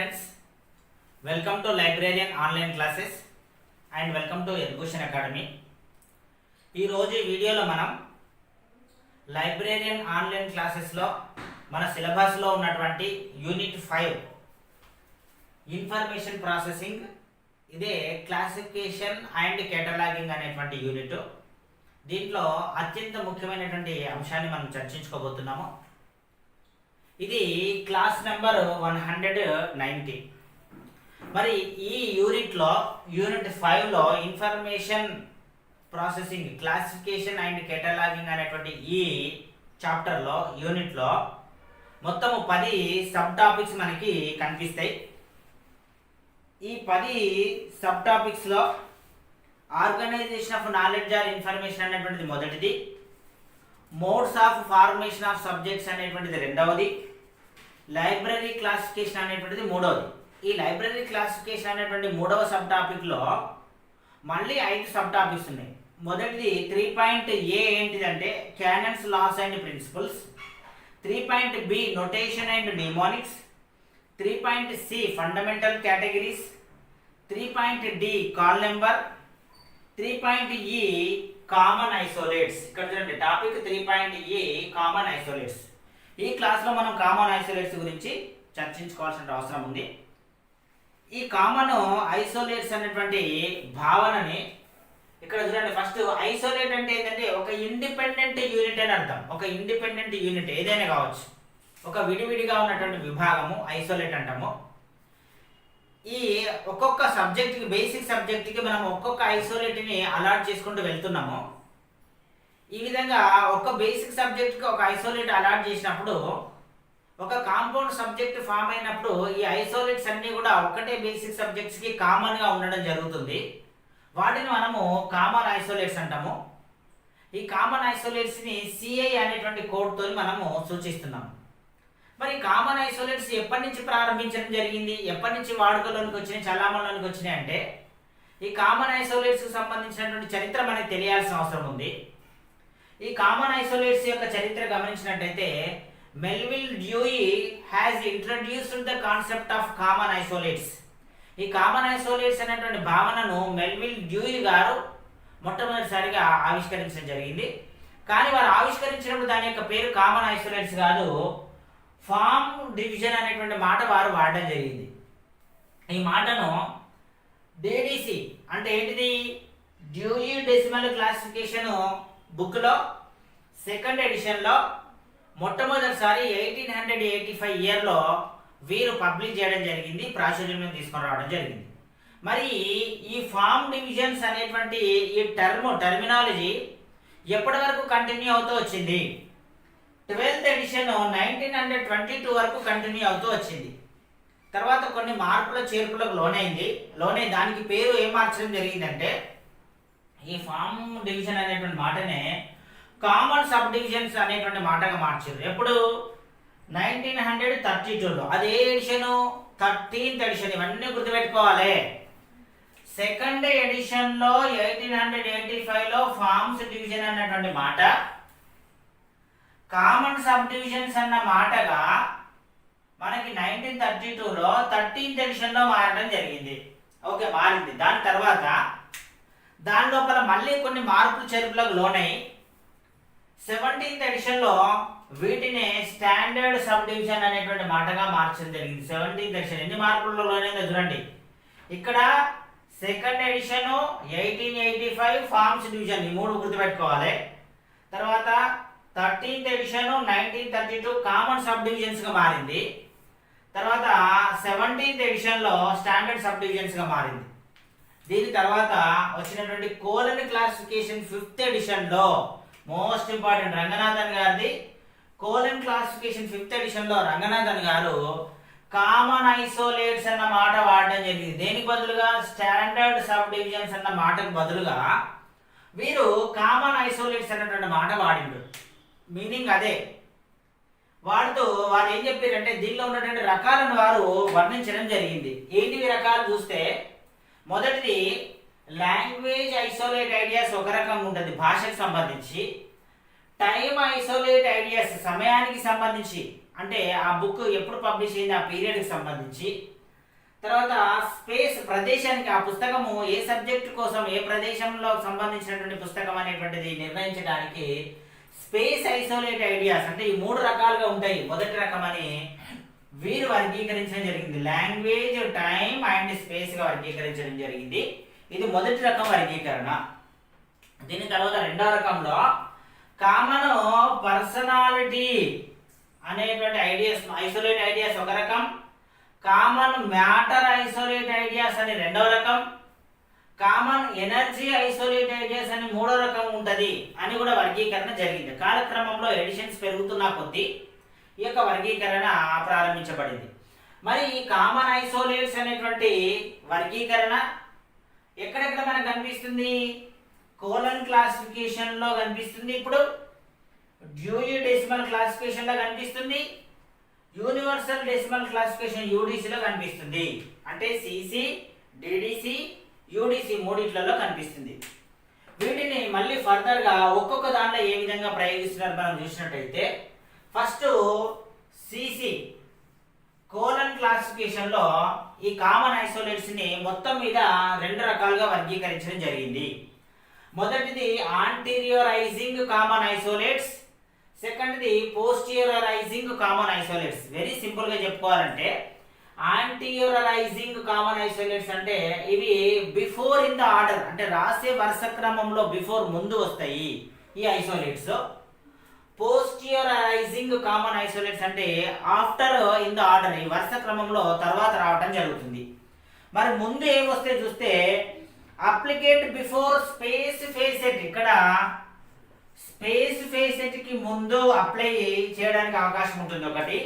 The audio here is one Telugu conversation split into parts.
friends, welcome to Librarian Online Classes and welcome to Education Academy. ఈ రోజు ఈ వీడియోలో మనం లైబ్రేరియన్ ఆన్లైన్ క్లాసెస్లో మన సిలబస్లో ఉన్నటువంటి యూనిట్ 5 ఇన్ఫర్మేషన్ ప్రాసెసింగ్, ఇదే క్లాసిఫికేషన్ అండ్ కేటలాగింగ్ అనేటువంటి యూనిట్. దీంట్లో అత్యంత ముఖ్యమైనటువంటి అంశాన్ని మనం చర్చించుకోబోతున్నాము. ఇది క్లాస్ నెంబర్ 190. మరి ఈ యూనిట్లో యూనిట్ 5లో information processing, classification and cataloguing అనేటువంటి ఈ చాప్టర్లో యూనిట్లో మొత్తము 10 సబ్ టాపిక్స్ మనకి కనిపిస్తాయి. ఈ 10 సబ్ టాపిక్స్లో organisation of knowledge or information అనేటువంటిది మొదటిది, modes of formation of subjects అనేటువంటిది రెండవది, లైబ్రరీ క్లాసిఫికేషన్ అనేటువంటిది మూడవది. ఈ లైబ్రరీ క్లాసిఫికేషన్ అనేటువంటి మూడవ సబ్ టాపిక్లో మళ్ళీ 5 సబ్ టాపిక్స్ ఉన్నాయి. మొదటిది 3.A ఏంటిదంటే canons, laws and principles. 3.B notation and mnemonics. 3.C fundamental categories. 3.D call number. 3.E common isolates. ఇక్కడ చూడండి టాపిక్ 3.E కామన్ ఐసోలేట్స్. ఈ క్లాస్లో మనం కామన్ ఐసోలేట్స్ గురించి చర్చించుకోవాల్సిన అవసరం ఉంది. ఈ కామన్ ఐసోలేట్స్ అనేటువంటి భావనని ఇక్కడ చూడండి. ఫస్ట్ ఐసోలేట్ అంటే ఏంటంటే ఒక ఇండిపెండెంట్ యూనిట్ అని అర్థం. ఒక ఇండిపెండెంట్ యూనిట్ ఏదైనా కావచ్చు, ఒక విడివిడిగా ఉన్నటువంటి విభాగము ఐసోలేట్ అంటాము. ఈ ఒక్కొక్క సబ్జెక్ట్కి, బేసిక్ సబ్జెక్ట్కి మనం ఒక్కొక్క ఐసోలేట్ని అలాట్ చేసుకుంటూ వెళ్తున్నాము. ఈ విధంగా ఒక బేసిక్ సబ్జెక్ట్కి ఒక ఐసోలేట్ అలాట్ చేసినప్పుడు ఒక కాంపౌండ్ సబ్జెక్ట్ ఫామ్ అయినప్పుడు ఈ ఐసోలేట్స్ అన్నీ కూడా ఒకటే బేసిక్ సబ్జెక్ట్స్కి కామన్గా ఉండడం జరుగుతుంది. వాటిని మనము కామన్ ఐసోలేట్స్ అంటాము. ఈ కామన్ ఐసోలేట్స్ని సిఐ అనేటువంటి కోడ్తో మనము సూచిస్తున్నాము. మరి కామన్ ఐసోలేట్స్ ఎప్పటి నుంచి ప్రారంభించడం జరిగింది, ఎప్పటి నుంచి వాడుకలోనికి వచ్చినాయి, చలామణలోనికి వచ్చినాయి అంటే ఈ కామన్ ఐసోలేట్స్కి సంబంధించినటువంటి చరిత్ర మనకి తెలియాల్సిన అవసరం ఉంది. ఈ కామన్ ఐసోలేట్స్ యొక్క చరిత్ర గమనించినట్టయితే Melvil Dewey has introduced the concept of common isolates. ఈ కామన్ ఐసోలేట్స్ అనేటువంటి భావనను మెల్విల్ డ్యూయి గారు మొట్టమొదటిసారిగా ఆవిష్కరించడం జరిగింది. కానీ వారు ఆవిష్కరించినప్పుడు దాని యొక్క పేరు కామన్ ఐసోలేట్స్ కాదు, ఫామ్ డివిజన్ అనేటువంటి మాట వారు వాడడం జరిగింది. ఈ మాటను డేడిసి అంటే ఏంటిది, డ్యూయి డెసిమల్ క్లాసిఫికేషన్ బుక్లో సెకండ్ ఎడిషన్లో మొట్టమొదటిసారి 1885 ఇయర్లో వీరు పబ్లిష్ చేయడం జరిగింది, ప్రాచుర్యం తీసుకొని రావడం జరిగింది. మరి ఈ ఫామ్ డివిజన్స్ అనేటువంటి ఈ టర్మినాలజీ ఎప్పటి వరకు కంటిన్యూ అవుతూ వచ్చింది, 12th ఎడిషన్ 1922 వరకు కంటిన్యూ అవుతూ వచ్చింది. తర్వాత కొన్ని మార్పుల చేర్పులకు లోనై దానికి పేరు ఏం మార్చడం జరిగిందంటే ఈ ఫామ్ డివిజన్ అనేటువంటి మాటనే కామన్ సబ్ డివిజన్స్ అనేటువంటి మాటగా మార్చారు. ఎప్పుడు 1932లో. అదే ఎడిషన్ 13th ఎడిషన్. ఇవన్నీ గుర్తుపెట్టుకోవాలి. సెకండ్ ఎడిషన్లో 1885లో ఫార్మ్స్ డివిజన్ అన్నటువంటి మాట కామన్ సబ్ డివిజన్స్ అన్న మాటగా మనకి 1932లో 13th ఎడిషన్లో మారడం జరిగింది. ఓకే, మారింది. దాని తర్వాత దాని లోపల మళ్ళీ కొన్ని మార్పులు చేర్పులకు లోనై 17th ఎడిషన్లో వీటిని స్టాండర్డ్ సబ్ డివిజన్ అనేటువంటి మాటగా మార్చడం జరిగింది. 17th ఎడిషన్ ఎన్ని మార్పుల్లో లోనైందో చూడండి. ఇక్కడ సెకండ్ ఎడిషన్ 1885 ఫార్మ్స్ డివిజన్, ఈ మూడు గుర్తుపెట్టుకోవాలి. తర్వాత 13th ఎడిషన్ 1932 కామన్ సబ్ డివిజన్స్గా మారింది. తర్వాత 17th ఎడిషన్లో స్టాండర్డ్ సబ్ డివిజన్స్గా మారింది. దీని తర్వాత వచ్చినటువంటి కోలన్ క్లాసిఫికేషన్ 5th ఎడిషన్లో మోస్ట్ ఇంపార్టెంట్ రంగనాథన్ గారిది. కోలన్ క్లాసిఫికేషన్ 5th ఎడిషన్లో రంగనాథన్ గారు కామన్ ఐసోలేట్స్ అన్న మాట వాడడం జరిగింది. దేనికి బదులుగా స్టాండర్డ్ సబ్ డివిజన్స్ అన్న మాటకు బదులుగా వీరు కామన్ ఐసోలేట్స్ అన్నటువంటి మాట వాడిండు. మీనింగ్ అదే. వాడుతూ వారు ఏం చెప్పారంటే దీనిలో ఉన్నటువంటి రకాలను వారు వర్ణించడం జరిగింది. ఏంటివి రకాలు చూస్తే మొదటిది లాంగ్వేజ్ ఐసోలేట్ ఐడియాస్ ఒక రకంగా ఉంటుంది భాషకు సంబంధించి. టైం ఐసోలేట్ ఐడియాస్ సమయానికి సంబంధించి, అంటే ఆ బుక్ ఎప్పుడు పబ్లిష్ అయింది ఆ పీరియడ్కి సంబంధించి. తర్వాత స్పేస్ ప్రదేశానికి, ఆ పుస్తకము ఏ సబ్జెక్ట్ కోసం, ఏ ప్రదేశంలో సంబంధించినటువంటి పుస్తకం అనేటువంటిది నిర్ణయించడానికి స్పేస్ ఐసోలేట్ ఐడియాస్ అంటే ఈ 3 రకాలుగా ఉంటాయి. మొదటి రకం అని వీరు వర్గీకరించడం జరిగింది. లాంగ్వేజ్, టైం అండ్ స్పేస్ గా వర్గీకరించడం జరిగింది. ఇది మొదటి రకం వర్గీకరణ. దీని తర్వాత రెండవ రకంలో కామన్ పర్సనాలిటీ అనేటువంటి ఐడియాస్, ఐసోలేట్ ఐడియాస్ ఒక రకం, కామన్ మ్యాటర్ ఐసోలేట్ ఐడియాస్ అని రెండవ రకం, కామన్ ఎనర్జీ ఐసోలేట్ ఐడియాస్ అని మూడో రకం ఉంటుంది అని కూడా వర్గీకరణ జరిగింది. కాలక్రమంలో ఎడిషన్స్ పెరుగుతున్న కొద్దీ ఈ యొక్క వర్గీకరణ ప్రారంభించబడింది. మరి ఈ కామన్ ఐసోలేట్స్ అనేటువంటి వర్గీకరణ ఎక్కడెక్కడ మనకు కనిపిస్తుంది? కోలన్ క్లాసిఫికేషన్ లో కనిపిస్తుంది, ఇప్పుడు డ్యూయీ డెసిమల్ క్లాసిఫికేషన్ లో కనిపిస్తుంది, యూనివర్సల్ డెసిమల్ క్లాసిఫికేషన్ యూడిసి లో కనిపిస్తుంది. అంటే సిసి, డిడిసి, యూడిసి మూడిట్లలో కనిపిస్తుంది. వీటిని మళ్ళీ ఫర్దర్ గా ఒక్కొక్క దాంట్లో ఏ విధంగా ప్రయోగిస్తున్నారు మనం చూసినట్టయితే, ఫస్ట్ సిసి కోలన్ క్లాసిఫికేషన్ లో ఈ కామన్ ఐసోలేట్స్ ని మొత్తం మీద 2 రకాలుగా వర్గీకరించడం జరిగింది. మొదటిది ఆంటీరియోరైజింగ్ కామన్ ఐసోలేట్స్, సెకండ్ది posteriorising common isolates. Very simple గా చెప్పుకోవాలంటే ఆంటీరియోరైజింగ్ కామన్ ఐసోలేట్స్ అంటే ఇవి బిఫోర్ ఇన్ ద ఆర్డర్, అంటే రాసే వరుస క్రమంలో బిఫోర్ ముందు వస్తాయి ఈ ఐసోలేట్స్. పోస్టీరియోరైజింగ్ కామన్ ఐసోలేట్స్ అంటే ఆఫ్టర్ ఇన్ ద ఆర్డర్, ఈ వరుస క్రమంలో తర్వాత రావటం జరుగుతుంది. మరి ముందు ఏం వస్తే చూస్తే అప్లికేట్ బిఫోర్ స్పేస్ ఫేసెట్, ఇక్కడ స్పేస్ ఫేసెట్ కి ముందు అప్లై చేయడానికి అవకాశం ఉంటుంది ఒకటి.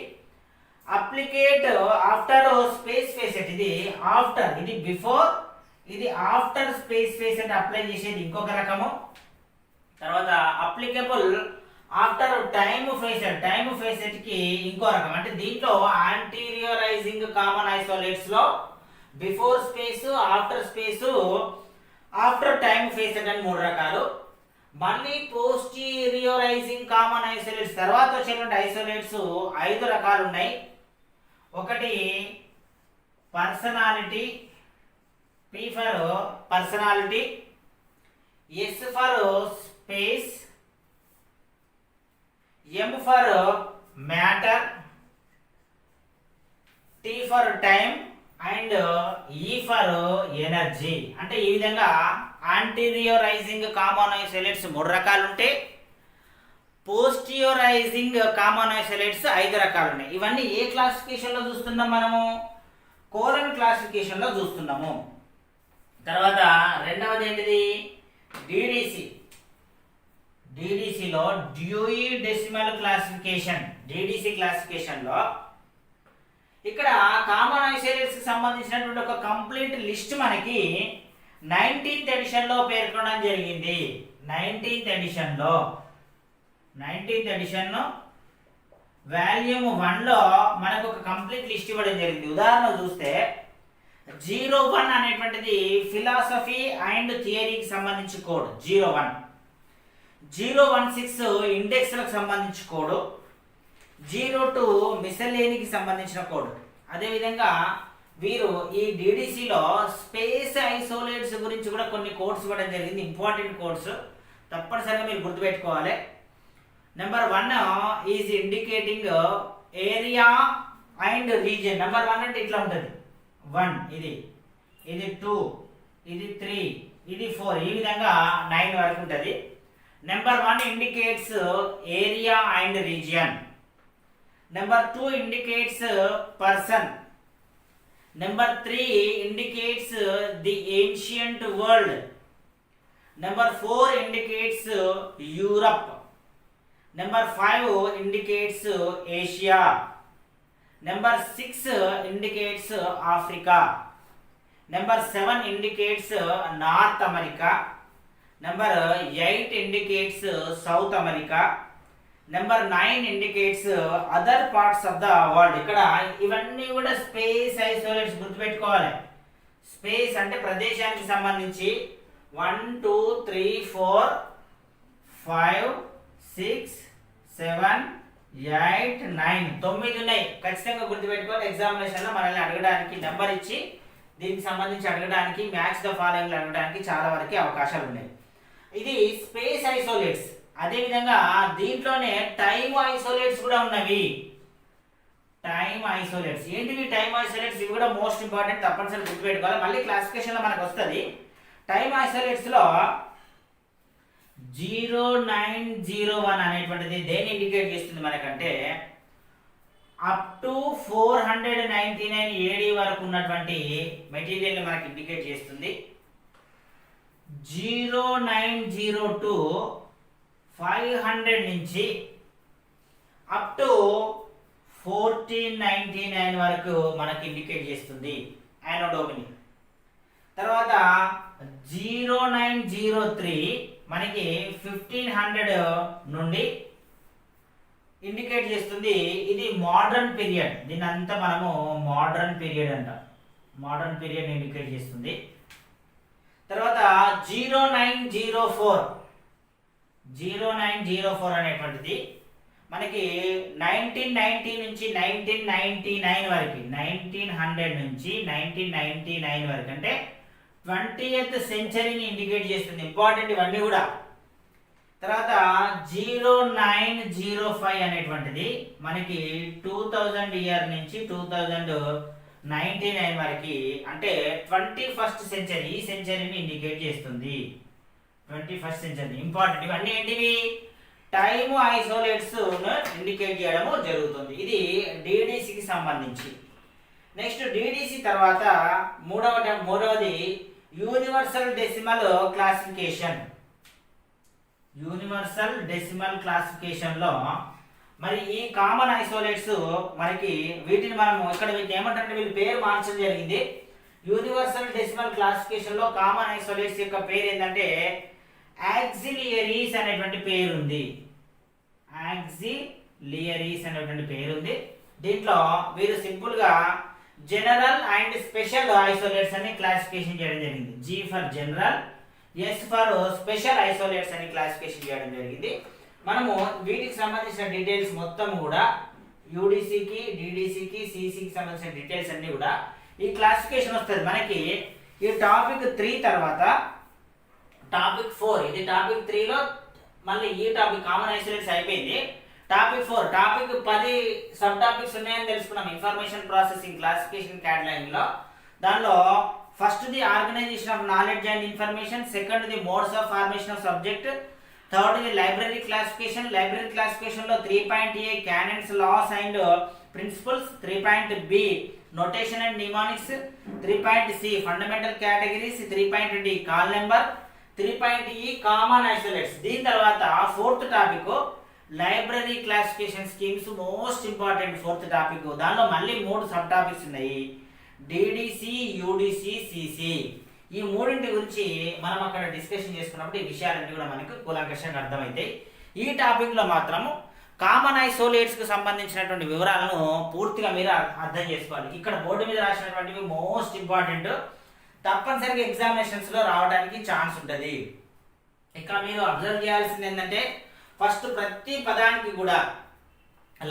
అప్లికేట్ ఆఫ్టర్ స్పేస్ ఫేసెట్, ఇది ఆఫ్టర్, ఇది బిఫోర్, ఇది ఆఫ్టర్ స్పేస్ ఫేసెట్ అప్లై చేసేది ఇంకొక రకము. తర్వాత applicable after time facet, time facet కి ఇంకో రకం. అంటే దీంట్లో ఆంటీరియోరైజింగ్ కామన్ ఐసోలేట్స్ లో before space, after space, after time facet అని 3 రకాలు. మళ్ళీ పోస్టీరియోరైజింగ్ కామన్ ఐసోలేట్స్ తర్వాత వచ్చినటువంటి ఐసోలేట్స్ 5 రకాలు ఉన్నాయి. ఒకటి personality, P for personality, S for space, M for matter, T for time and E for energy. అంటే ఈ విధంగా ఆంటీరియోరైజింగ్ కామన్ ఐసోలేట్స్ 3 రకాలు ఉంటే పోస్టీరియోరైజింగ్ కామన్ ఐసోలేట్స్ 5 రకాలు ఉన్నాయి. ఇవన్నీ ఏ క్లాసిఫికేషన్ లో చూస్తున్నాం మనము? కోలన్ క్లాసిఫికేషన్ లో చూస్తున్నాము. తర్వాత రెండవది ఏంటిది? డిడిసి. డిడిసిలో Dewey decimal classification, DDC classification లో ఇక్కడ కామన్ ఐసోలేట్స్ కి సంబంధించినటువంటి ఒక కంప్లీట్ లిస్ట్ మనకి 19th ఎడిషన్ లో పేర్కొనడం జరిగింది. 19th ఎడిషన్ వాల్యూమ్ 1 లో మనకు ఒక కంప్లీట్ లిస్ట్ ఇవ్వడం జరిగింది. ఉదాహరణ చూస్తే 01 అనేటువంటిది ఫిలాసఫీ అండ్ థియరీకి సంబంధించి కోడ్ 01, 016 ఇండెక్స్ లకు సంబంధించి కోడ్, 02 మిసలేనికి సంబంధించిన కోడ్. అదేవిధంగా వీరు ఈ డిడిసిలో స్పేస్ ఐసోలేట్స్ గురించి కూడా కొన్ని కోడ్స్ ఇవ్వడం జరిగింది, ఇంపార్టెంట్ కోడ్స్, తప్పనిసరిగా మీరు గుర్తుపెట్టుకోవాలి. Number 1 is indicating area and region. Number 1 అంటే ఇట్లా ఉంటుంది, 1 ఇది 2 ఇది 3 ఇది 4, ఈ విధంగా 9 వరకు ఉంటుంది. Number 1 indicates area and region. Number 2 indicates person. Number 3 indicates the ancient world. Number 4 indicates Europe. Number 5 indicates Asia. Number 6 indicates Africa. Number 7 indicates north America. Number 8 indicates south America. Number 9 indicates other parts of the world. ఇక్కడ ఇవన్నీ కూడా స్పేస్ ఐసోలేట్స్, గుర్తుపెట్టుకోవాలి. స్పేస్ అంటే ప్రదేశానికి సంబంధించి 1 2 3 4 5 6 7 8 9 9 ఉన్నాయి. ఖచ్చితంగా గుర్తుపెట్టుకోవాలి. ఎగ్జామినేషన్లో మనల్ని అడగడానికి నెంబర్ ఇచ్చి దీనికి సంబంధించి అడగడానికి మ్యాచ్ ద ఫాలోయింగ్ అడగడానికి చాలా వరకు అవకాశాలు ఉన్నాయి. ఇది స్పేస్ ఐసోలేట్స్. అదేవిధంగా దీంట్లోనే టైమ్ ఐసోలేట్స్ కూడా ఉన్నవి. టైమ్ ఐసోలేట్స్ ఏంటివి? టైమ్ ఐసోలేట్స్ ఇవి కూడా మోస్ట్ ఇంపార్టెంట్, తప్పనిసరి గుర్తుపెట్టుకోవాలి. మళ్ళీ క్లాసిఫికేషన్లో మనకు వస్తుంది. టైమ్ ఐసోలేట్స్లో 0901 అనేటువంటిది దేన్ని ఇండికేట్ చేస్తుంది మనకంటే అప్ టు 499 AD వరకు ఉన్నటువంటి మెటీరియల్ని మనకి ఇండికేట్ చేస్తుంది. 0902 500 నుంచి అప్ టు 1499 వరకు మనకి ఇండికేట్ చేస్తుంది యానోడోమిని. తర్వాత 0903 మనకి 1500 నుండి ఇండికేట్ చేస్తుంది. ఇది మోడర్న్ పీరియడ్. దీని అంతా మనము మోడర్న్ పీరియడ్ అంటాం. మోడర్న్ పీరియడ్ ఇండికేట్ చేస్తుంది. తర్వాత 0904 అనేటువంటిది మనకి 1990 నుంచి 1999 వరకు, 1900 నుంచి 1999 వరకు అంటే 20th సెంచరీని ఇండికేట్ చేస్తుంది. ఇంపార్టెంట్ ఇవన్నీ కూడా. తర్వాత 0905 అనేటువంటిది మనకి 2000 ఇయర్ నుంచి 2099 వరకు అంటే 21st సెంచరీ, ఈ సెంచరీని ఇండికేట్ చేస్తుంది. 21st century important. ఇవన్నీ ఏంటివి? టైమ్ ఐసోలేట్స్ ఇండికేట్ చేయడము జరుగుతుంది. ఇది డిడిసికి సంబంధించి. నెక్స్ట్ డిడిసి తర్వాత మూడవది universal decimal classification. Universal decimal క్లాసిఫికేషన్లో మరి ఈ కామన్ ఐసోలేట్స్ మనకి వీటిని మనము ఇక్కడ వీటిని ఏమంటారంటే వీళ్ళ పేరు మార్చడం జరిగింది. యూనివర్సల్ డెసిమల్ క్లాసిఫికేషన్లో కామన్ ఐసోలేట్స్ యొక్క పేరు ఏంటంటే యాక్సిలియరీస్ అనేటువంటి పేరు ఉంది. యాక్సిలియరీస్ అనేటువంటి పేరు ఉంది. దీంట్లో వీరు సింపుల్ గా జనరల్ అండ్ స్పెషల్ ఐసోలేట్స్ అని క్లాసిఫికేషన్ చేయడం జరిగింది. G for general, S for special isolates అని క్లాసిఫికేషన్ చేయడం జరిగింది. మనము వీటికి సంబంధించిన డీటెయిల్స్ మొత్తం కూడా యూడిసికి, డిడిసికి, సిసికి సంబంధించిన డీటెయిల్స్ అన్ని కూడా ఈ క్లాసిఫికేషన్ వస్తుంది మనకి. ఈ టాపిక్ 3 తర్వాత టాపిక్ 4, ఇది టాపిక్ 3లో మళ్ళీ ఈ టాపిక్ కామన్ ఐసోలేట్స్ అయిపోయింది. టాపిక్ 4, టాపిక్ 10 సబ్ టాపిక్స్ ఉన్నాయని తెలుసుకున్నాం. ఇన్ఫర్మేషన్ ప్రాసెసింగ్, క్లాసిఫికేషన్, క్యాటలాగింగ్ లో. దానిలో first the organisation of knowledge and information, second the modes of formation of subject, third the library classification. Library classification లో 3.A canons, laws and principles, 3.B notation and mnemonics, 3.C fundamental categories, 3.D call number, 3.E common isolates. దీని తర్వాత 4th topic library classification schemes, most important 4th topic. దానిలో మళ్ళీ 3 సబ్ టాపిక్స్ ఉన్నాయి. DDC, UDC, CC. ఈ మూడింటి గురించి మనం అక్కడ డిస్కషన్ చేసుకున్నప్పుడు ఈ విషయాలన్నీ కూడా మనకు కూలంకషంగా అర్థమవుతాయి. ఈ టాపిక్ లో మాత్రము కామన్ ఐసోలేట్స్ కు సంబంధించినటువంటి వివరాలను పూర్తిగా మీరు అర్థం చేసుకోవాలి. ఇక్కడ బోర్డు మీద రాసినటువంటివి మోస్ట్ ఇంపార్టెంట్, తప్పనిసరిగా ఎగ్జామినేషన్స్ లో రావడానికి ఛాన్స్ ఉంటుంది. ఇక్కడ మీరు అబ్జర్వ్ చేయాల్సింది ఏంటంటే ఫస్ట్ ప్రతి పదానికి కూడా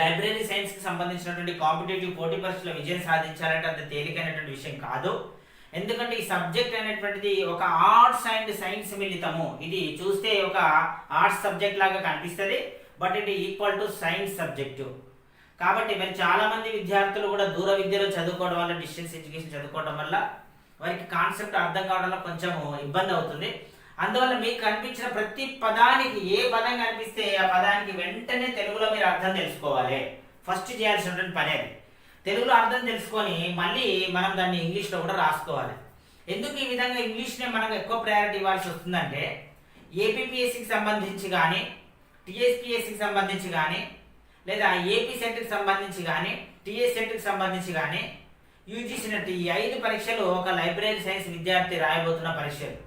లైబ్రరీ సైన్స్ కి సంబంధించినటువంటి కాంపిటేటివ్ పోటీ పరీక్షలో విజయం సాధించాలంటే అంత తేలికైనటువంటి విషయం కాదు. ఎందుకంటే ఈ సబ్జెక్ట్ అనేటువంటిది ఒక ఆర్ట్స్ అండ్ సైన్స్ మిళితము. ఇది చూస్తే ఒక ఆర్ట్స్ సబ్జెక్ట్ లాగా కనిపిస్తుంది, but it equal to science subject. కాబట్టి మరి చాలా మంది విద్యార్థులు కూడా దూర విద్యలో చదువుకోవడం వల్ల, డిస్టెన్స్ ఎడ్యుకేషన్ చదువుకోవడం వల్ల వారికి కాన్సెప్ట్ అర్థం కావడంలో కొంచెం ఇబ్బంది అవుతుంది. అందువల్ల మీకు కనిపించిన ప్రతి పదానికి, ఏ పదం కనిపిస్తే ఆ పదానికి వెంటనే తెలుగులో మీరు అర్థం తెలుసుకోవాలి. ఫస్ట్ చేయాల్సినటువంటి పని అది. తెలుగులో అర్థం తెలుసుకొని మళ్ళీ మనం దాన్ని ఇంగ్లీష్లో కూడా రాసుకోవాలి. ఎందుకు ఈ విధంగా ఇంగ్లీష్నే మనం ఎక్కువ ప్రయారిటీ ఇవ్వాల్సి వస్తుందంటే ఏపీపీఎస్సికి సంబంధించి కానీ, టీఎస్పీఎస్సికి సంబంధించి కానీ, లేదా ఏపీ సెట్కి సంబంధించి కానీ, టీఎస్ సెట్కి సంబంధించి కానీ, యూజీసీ నెట్, ఈ 5 పరీక్షలు ఒక లైబ్రరీ సైన్స్ విద్యార్థి రాయబోతున్న పరీక్షలు.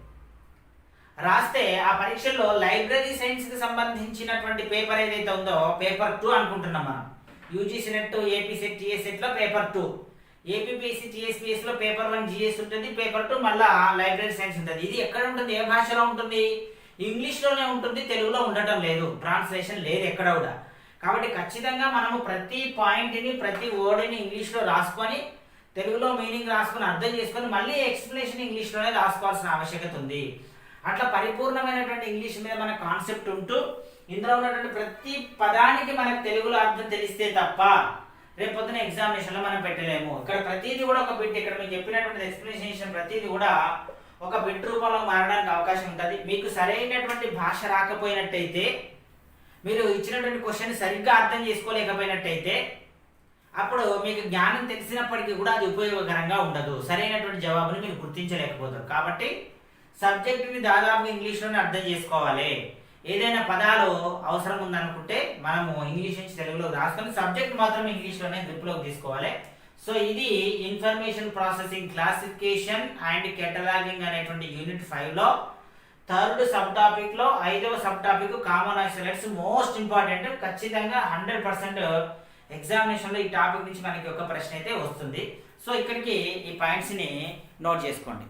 రాస్తే ఆ పరీక్షల్లో లైబ్రరీ సైన్స్ కి సంబంధించినటువంటి పేపర్ ఏదైతే ఉందో పేపర్ 2 అనుకుంటున్నాం మనం. UGC net, AP set, TS set లో పేపర్ 2, ఏపీపీఎస్సీ, టీఎస్పీఎస్ లో పేపర్ 1 జిఎస్ ఉంటుంది, పేపర్ 2 మళ్ళా లైబ్రరీ సైన్స్ ఉంటుంది. ఇది ఎక్కడ ఉంటుంది, ఏ భాషలో ఉంటుంది? ఇంగ్లీష్ లోనే ఉంటుంది, తెలుగులో ఉండటం లేదు, ట్రాన్స్లేషన్ లేదు ఎక్కడ కూడా. కాబట్టి ఖచ్చితంగా మనము ప్రతి పాయింట్ని ప్రతి వర్డ్ని ఇంగ్లీష్లో రాసుకొని తెలుగులో మీనింగ్ రాసుకొని అర్థం చేసుకొని మళ్ళీ ఎక్స్ప్లెనేషన్ ఇంగ్లీష్లోనే రాసుకోవాల్సిన ఆవశ్యకత ఉంది. అట్లా పరిపూర్ణమైనటువంటి ఇంగ్లీష్ మీద మన కాన్సెప్ట్ ఉంటూ ఇందులో ఉన్నటువంటి ప్రతి పదానికి మనకు తెలుగులో అర్థం తెలిస్తే తప్ప రేపు పొద్దున ఎగ్జామినేషన్లో మనం పెట్టలేము. ఇక్కడ ప్రతిదీ కూడా ఒక బిట్, ఇక్కడ మీకు చెప్పినటువంటి ఎక్స్ప్లెనేషన్ ప్రతిదీ కూడా ఒక బిట్ రూపంలో మారడానికి అవకాశం ఉంటుంది. మీకు సరైనటువంటి భాష రాకపోయినట్టయితే, మీరు ఇచ్చినటువంటి క్వశ్చన్ సరిగ్గా అర్థం చేసుకోలేకపోయినట్టయితే అప్పుడు మీకు జ్ఞానం తెలిసినప్పటికీ కూడా అది ఉపయోగకరంగా ఉండదు, సరైనటువంటి జవాబుని మీరు గుర్తించలేకపోతారు. కాబట్టి సబ్జెక్టుని దాదాపుగా ఇంగ్లీష్లోనే అర్థం చేసుకోవాలి. ఏదైనా పదాలు అవసరం ఉందనుకుంటే మనము ఇంగ్లీష్ నుంచి తెలుగులో రాసుకొని సబ్జెక్ట్ మాత్రం ఇంగ్లీష్లోనే గ్రిప్లోకి తీసుకోవాలి. సో ఇది information processing classification and cataloguing అనేటువంటి యూనిట్ 5లో థర్డ్ సబ్ టాపిక్లో 5వ sub topic common isolates most important. ఖచ్చితంగా 100% ఎగ్జామినేషన్లో ఈ టాపిక్ నుంచి మనకి ఒక ప్రశ్న అయితే వస్తుంది. సో ఇక్కడికి ఈ పాయింట్స్ని నోట్ చేసుకోండి.